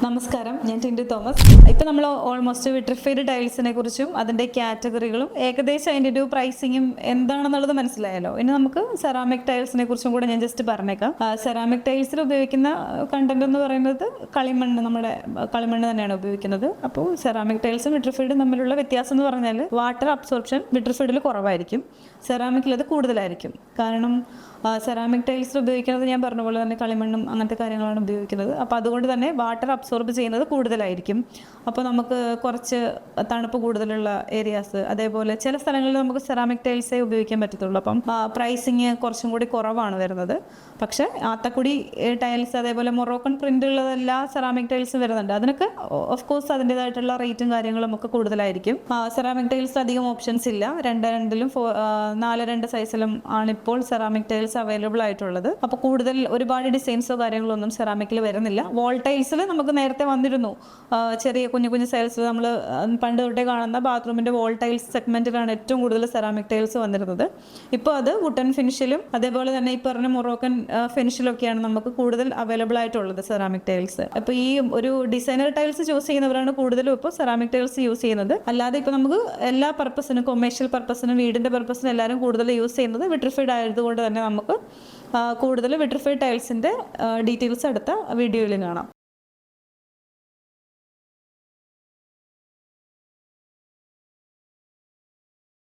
നമസ്കാരം, ഞാൻ ടിൻഡു തോമസ്. ഇപ്പം നമ്മൾ ഓൾമോസ്റ്റ് വിട്രിഫൈഡ് ടൈൽസിനെ കുറിച്ചും അതിൻ്റെ കാറ്റഗറികളും ഏകദേശം അതിൻ്റെ ഒരു പ്രൈസിങ്ങും എന്താണെന്നുള്ളത് മനസ്സിലായല്ലോ. ഇനി നമുക്ക് സെറാമിക് ടൈൽസിനെ കുറിച്ചും കൂടെ ഞാൻ ജസ്റ്റ് പറഞ്ഞേക്കാം. സെറാമിക് ടൈൽസിൽ ഉപയോഗിക്കുന്ന കണ്ടന്റ് എന്ന് പറയുന്നത് കളിമണ്ണ്, നമ്മുടെ കളിമണ്ണ് തന്നെയാണ് ഉപയോഗിക്കുന്നത്. അപ്പോൾ സെറാമിക് ടൈൽസും വിട്രിഫൈഡും തമ്മിലുള്ള വ്യത്യാസം എന്ന് പറഞ്ഞാൽ വാട്ടർ അബ്സോർപ്ഷൻ വിട്രിഫൈഡിൽ കുറവായിരിക്കും, സെറാമിക്കിൽ അത് കൂടുതലായിരിക്കും. കാരണം സെറാമിക് ടൈൽസിൽ ഉപയോഗിക്കുന്നത് ഞാൻ പറഞ്ഞ പോലെ തന്നെ കളിമണ്ണും അങ്ങനത്തെ കാര്യങ്ങളാണ് ഉപയോഗിക്കുന്നത്. അപ്പോൾ അതുകൊണ്ട് തന്നെ വാട്ടർ അബ്സോർബ് ചെയ്യുന്നത് കൂടുതലായിരിക്കും. അപ്പോൾ നമുക്ക് കുറച്ച് തണുപ്പ് കൂടുതലുള്ള ഏരിയാസ്, അതേപോലെ ചില സ്ഥലങ്ങളിൽ നമുക്ക് സെറാമിക് ടൈൽസേ ഉപയോഗിക്കാൻ പറ്റത്തുള്ളൂ. അപ്പം പ്രൈസിങ് കുറച്ചും കൂടി കുറവാണ് വരുന്നത്. പക്ഷേ ആത്തക്കുടി ടൈൽസ്, അതേപോലെ മൊറോക്കൺ പ്രിൻ്റ് ഉള്ളതെല്ലാം സെറാമിക് ടൈൽസ് വരുന്നുണ്ട്. അതിനൊക്കെ ഓഫ് കോഴ്സ് അതിൻ്റെതായിട്ടുള്ള റേറ്റും കാര്യങ്ങളും ഒക്കെ കൂടുതലായിരിക്കും. സെറാമിക് ടൈൽസ് അധികം ഓപ്ഷൻസ് ഇല്ല. 2-2 4-2 സൈസിലും ആണിപ്പോൾ സെറാമിക് ടൈൽസ് അവൈലബിൾ ആയിട്ടുള്ളത്. അപ്പോൾ കൂടുതൽ ഒരുപാട് ഡിസൈൻസോ കാര്യങ്ങളോ ഒന്നും സെറാമിക്കിൽ വരുന്നില്ല. വോൾ ടൈൽസിൽ നമുക്ക് നേരത്തെ വന്നിരുന്നു, ചെറിയ കുഞ്ഞു കുഞ്ഞു സൈസിൽ നമ്മൾ പണ്ട് തൊട്ടേ കാണുന്ന ബാത്റൂമിൻ്റെ വോൾ ടൈൽസ് സെഗ്മെൻറ്റിലാണ് ഏറ്റവും കൂടുതൽ സെറാമിക് ടൈൽസ് വന്നിരുന്നത്. ഇപ്പോൾ അത് വുഡൻ ഫിനിഷിലും അതേപോലെ തന്നെ ഈ പറഞ്ഞ മൊറോക്കൻ ഫിനിഷിലൊക്കെയാണ് നമുക്ക് കൂടുതൽ അവൈലബിൾ ആയിട്ടുള്ളത് സെറാമിക് ടൈൽസ്. അപ്പോൾ ഈ ഒരു ഡിസൈനർ ടൈൽസ് ചൂസ് ചെയ്യുന്നവരാണ് കൂടുതലും ഇപ്പോൾ സെറാമിക് ടൈൽസ് യൂസ് ചെയ്യുന്നത്. അല്ലാതെ ഇപ്പോൾ നമുക്ക് എല്ലാ പർപ്പസിനും, കൊമേഴ്ഷ്യൽ പർപ്പസിനും വീടിൻ്റെ പർപ്പസിനും എല്ലാവരും കൂടുതൽ യൂസ് ചെയ്യുന്നത് വിട്രിഫൈഡ് ആയതുകൊണ്ട് തന്നെ നമുക്ക് കൂടുതൽ വിട്രിഫൈഡ് ടൈൽസിൻ്റെ ഡീറ്റെയിൽസ് അടുത്ത വീഡിയോയിൽ കാണാം.